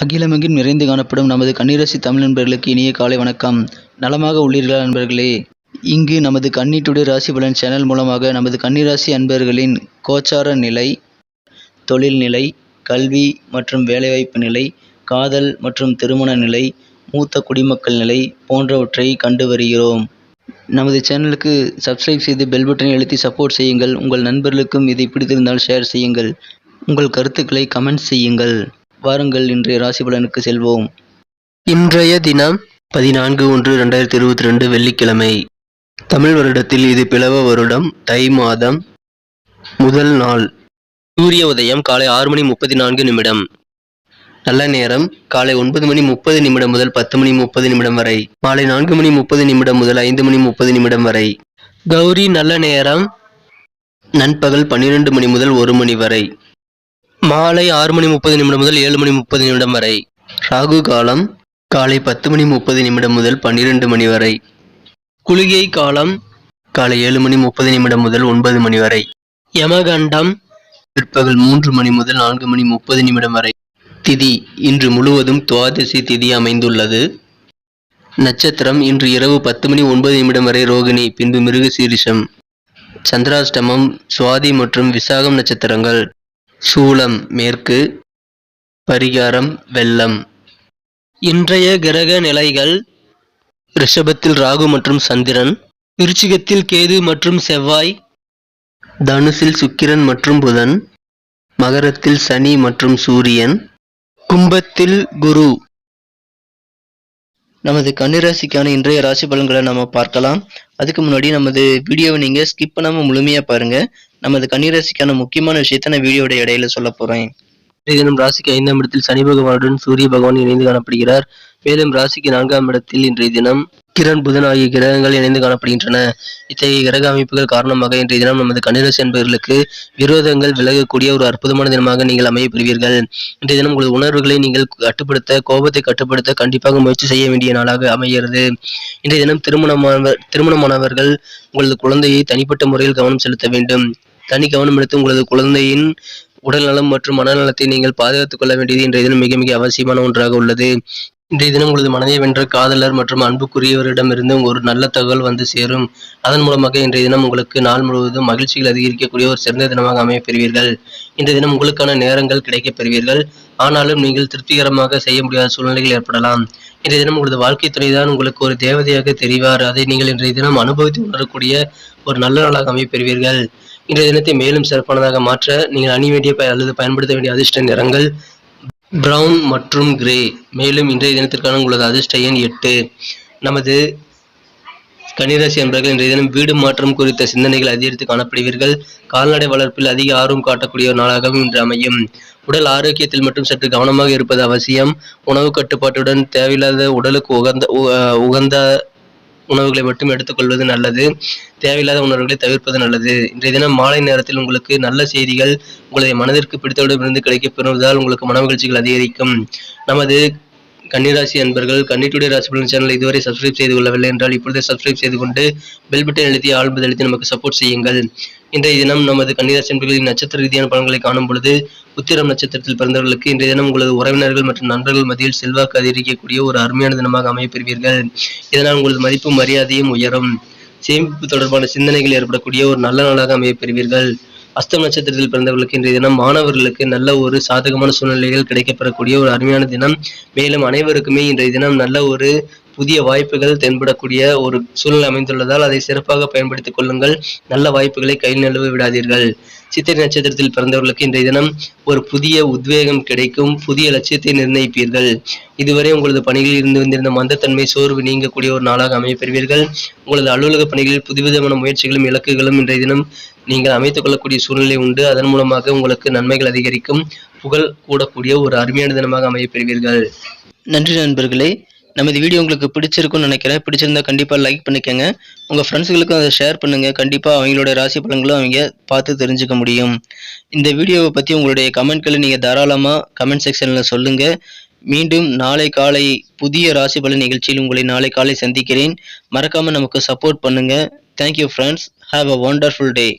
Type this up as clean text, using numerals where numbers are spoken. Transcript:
அகிலமெங்கிலும் நிறைந்து காணப்படும் நமது கன்னிராசி தமிழ் நண்பர்களுக்கு இனிய காலை வணக்கம். நலமாக உள்ளீர்களா நண்பர்களே? இங்கு நமது கன்னி டுடே ராசி பலன் சேனல் மூலமாக நமது கன்னிராசி அன்பர்களின் கோச்சார நிலை, தொழில் நிலை, கல்வி மற்றும் வேலைவாய்ப்பு நிலை, காதல் மற்றும் திருமண நிலை, மூத்த குடிமக்கள் நிலை போன்றவற்றை கண்டு வருகிறோம். நமது சேனலுக்கு சப்ஸ்கிரைப் செய்து பெல் பட்டனை அழுத்தி சப்போர்ட் செய்யுங்கள். உங்கள் நண்பர்களுக்கும் இதை பிடித்திருந்தால் ஷேர் செய்யுங்கள். உங்கள் கருத்துக்களை கமெண்ட் செய்யுங்கள். வாருங்கள் இன்றைய ராசி பலனுக்கு செல்வோம். இன்றைய தினம் 14/1/2022 வெள்ளிக்கிழமை. தமிழ் வருடத்தில் இது பிளவ வருடம், தை மாதம் முதல் நாள். சூரிய உதயம் காலை 6:34. நல்ல நேரம் காலை 9:30 முதல் 10:30 வரை, மாலை 4:30 முதல் 5:30 வரை. கௌரி நல்ல நேரம் நண்பகல் 12 முதல் 1 வரை, மாலை 6:30 முதல் 7:30 வரை. ராகு காலம் காலை 10:30 முதல் 12 வரை. குளிகை காலம் காலை 7:30 முதல் 9 வரை. யமகண்டம் பிற்பகல் 3 முதல் 4:30 வரை. திதி இன்று முழுவதும் துவாதசி திதி அமைந்துள்ளது. நட்சத்திரம் இன்று இரவு 10:09 வரை ரோகிணி, பின்பு மிருகசீரிஷம். சந்திராஷ்டமம் சுவாதி மற்றும் விசாகம் நட்சத்திரங்கள். சூலம் மேற்கு, பரிகாரம் வெள்ளம். இன்றைய கிரக நிலைகள்: ரிஷபத்தில் ராகு மற்றும் சந்திரன், விருச்சிகத்தில் கேது மற்றும் செவ்வாய், தனுசில் சுக்கிரன் மற்றும் புதன், மகரத்தில் சனி மற்றும் சூரியன், கும்பத்தில் குரு. நமது கன்னிராசிக்கான இன்றைய ராசி பலன்களை நம்ம பார்க்கலாம். அதுக்கு முன்னாடி நமது வீடியோவை நீங்க ஸ்கிப் பண்ணாம முழுமையா பாருங்க. நமது கன்னிராசிக்கான முக்கியமான விஷயத்த நான் வீடியோட இடையில சொல்ல போறேன். தினம் ராசிக்கு 5ஆம் இடத்தில் சனி பகவானுடன் சூரிய பகவான் இணைந்து காணப்படுகிறார். மேலும் ராசிக்கு 4ஆம் இடத்தில் இன்றைய தினம் கிரண், புதன் ஆகிய கிரகங்கள் இணைந்து காணப்படுகின்றன. இத்தகைய கிரக அமைப்புகள் காரணமாக இன்றைய தினம் நமது கன்னிராசி என்பவர்களுக்கு விரோதங்கள் விலகக்கூடிய ஒரு அற்புதமான தினமாக நீங்கள் அமைய பெறுவீர்கள். இன்றைய தினம் உங்களது உணர்வுகளை நீங்கள் கட்டுப்படுத்த, கோபத்தை கட்டுப்படுத்த கண்டிப்பாக முயற்சி செய்ய வேண்டிய நாளாக அமைகிறது. இன்றைய தினம் திருமணமானவர்கள் உங்களது குழந்தையை தனிப்பட்ட முறையில் கவனம் செலுத்த வேண்டும். தனி கவனம் எடுத்து உங்களது குழந்தையின் உடல்நலம் மற்றும் மனநலத்தை நீங்கள் பாதுகாத்துக் கொள்ள வேண்டியது இன்றைய தினம் மிக மிக அவசியமான ஒன்றாக உள்ளது. இன்றைய தினம் உங்களது மனதை வென்ற காதலர் மற்றும் அன்புக்குரியவரிடமிருந்து ஒரு நல்ல தகவல் வந்து சேரும். அதன் மூலமாக இன்றைய தினம் உங்களுக்கு நாள் முழுவதும் மகிழ்ச்சிகள் அதிகரிக்கக்கூடிய ஒரு சிறந்த தினமாக அமைய பெறுவீர்கள். இன்றைய தினம் உங்களுக்கான நேரங்கள் கிடைக்கப் பெறுவீர்கள். ஆனாலும் நீங்கள் திருப்திகரமாக செய்ய முடியாத சூழ்நிலைகள் ஏற்படலாம். இன்றைய தினம் உங்களது வாழ்க்கை துணைதான் உங்களுக்கு ஒரு தேவதையாக தெரிவார். அதை நீங்கள் இன்றைய தினம் அனுபவித்து உணரக்கூடிய ஒரு நல்ல நாளாக அமைய பெறுவீர்கள். இன்றைய தினத்தை மேலும் சிறப்பானதாக மாற்ற நீங்கள் அணிய வேண்டிய அல்லது பயன்படுத்த வேண்டிய அதிர்ஷ்ட நிறங்கள் பிரவுன் மற்றும் கிரே. மேலும் இன்றைய தினத்திற்கான உங்களது அதிர்ஷ்ட எண் 8. நமது கன்னிராசி அன்பர்கள் இன்றைய தினம் வீடு மாற்றம் குறித்த சிந்தனைகள் அதிகரித்து காணப்படுவீர்கள். கால்நடை வளர்ப்பில் அதிக ஆர்வம் காட்டக்கூடிய ஒரு நாளாகவும் இன்று அமையும். உடல் ஆரோக்கியத்தில் மட்டும் சற்று கவனமாக இருப்பது அவசியம். உணவு கட்டுப்பாட்டுடன் தேவையில்லாத உடலுக்கு உகந்த உணவுகளை மட்டும் எடுத்துக்கொள்வது நல்லது. தேவையில்லாத உணவுகளை தவிர்ப்பது நல்லது. இன்றைய தினம் மாலை நேரத்தில் உங்களுக்கு நல்ல செய்திகள் உங்களுடைய மனதிற்கு பிடித்தவரிடமிருந்து கிடைக்கப் பெறுவதால் உங்களுக்கு மன மகிழ்ச்சிகள் அதிகரிக்கும். நமது கன்னிராசி அன்பர்கள் கன்னி டுடே ராசி பலன் சேனலை இதுவரை சப்ஸ்கிரைப் செய்து கொள்ளவில்லை என்றால் இப்பொழுதே சப்ஸ்கிரைப் செய்து கொண்டு பெல் பட்டன் அழுத்தி ஆல் பட்டன் அழுத்தி நமக்கு சப்போர்ட் செய்யுங்கள். இன்றைய தினம் நமது கன்னிராசி அன்பர்களின் நட்சத்திர ரீதியான பலன்களை காணும் பொழுது, உத்திரம் நட்சத்திரத்தில் பிறந்தவர்களுக்கு இன்றைய தினம் உங்களது உறவினர்கள் மற்றும் நண்பர்கள் மத்தியில் செல்வாக்கு அதிகரிக்கக்கூடிய ஒரு அருமையான தினமாக அமைய பெறுவீர்கள். இதனால் உங்களது மதிப்பு மரியாதையும் உயரும். சேமிப்பு தொடர்பான சிந்தனைகள் ஏற்படக்கூடிய ஒரு நல்ல நாளாக அமைய பெறுவீர்கள். அஸ்தம் நட்சத்திரத்தில் பிறந்தவர்களுக்கு இன்றைய தினம் மாணவர்களுக்கு நல்ல ஒரு சாதகமான சூழ்நிலைகள் கிடைக்கப்பெறக்கூடிய ஒரு அருமையான தினம். மேலும் அனைவருக்குமே இன்றைய தினம் நல்ல ஒரு புதிய வாய்ப்புகள் தென்படக்கூடிய ஒரு சூழ்நிலை அமைந்துள்ளதால் அதை சிறப்பாக பயன்படுத்திக் கொள்ளுங்கள். நல்ல வாய்ப்புகளை கையில் நழுவ விடாதீர்கள். சித்திரை நட்சத்திரத்தில் பிறந்தவர்களுக்கு இன்றைய தினம் ஒரு புதிய உத்வேகம் கிடைக்கும். புதிய லட்சியத்தை நிர்ணயிப்பீர்கள். இதுவரை உங்களது பணிகளில் இருந்து வந்திருந்த மந்தத்தன்மை, சோர்வு நீங்கக்கூடிய ஒரு நாளாக அமைய பெறுவீர்கள். உங்களது அலுவலக பணிகளில் புதுவிதமான முயற்சிகளும் இலக்குகளும் இன்றைய தினம் நீங்கள் அமைத்துக் கொள்ளக்கூடிய சூழ்நிலை உண்டு. அதன் மூலமாக உங்களுக்கு நன்மைகள் அதிகரிக்கும். புகழ் கூடக்கூடிய ஒரு அருமையான தினமாக அமைய பெறுவீர்கள். நன்றி நண்பர்களே. நமது வீடியோ உங்களுக்கு பிடிச்சிருக்கும்னு நினைக்கிறேன். பிடிச்சிருந்தா கண்டிப்பாக லைக் பண்ணிக்கோங்க. உங்கள் ஃப்ரெண்ட்ஸுகளுக்கும் அதை ஷேர் பண்ணுங்கள். கண்டிப்பாக அவங்களோட ராசி பலன்களும் அவங்க பார்த்து தெரிஞ்சுக்க முடியும். இந்த வீடியோவை பற்றி உங்களுடைய கமெண்ட்களை நீங்கள் தாராளமாக கமெண்ட் செக்ஷனில் சொல்லுங்கள். மீண்டும் நாளை காலை புதிய ராசி பலன் நிகழ்ச்சியில் உங்களை நாளை காலை சந்திக்கிறேன். மறக்காமல் நமக்கு சப்போர்ட் பண்ணுங்கள். Thank you friends. Have a wonderful day.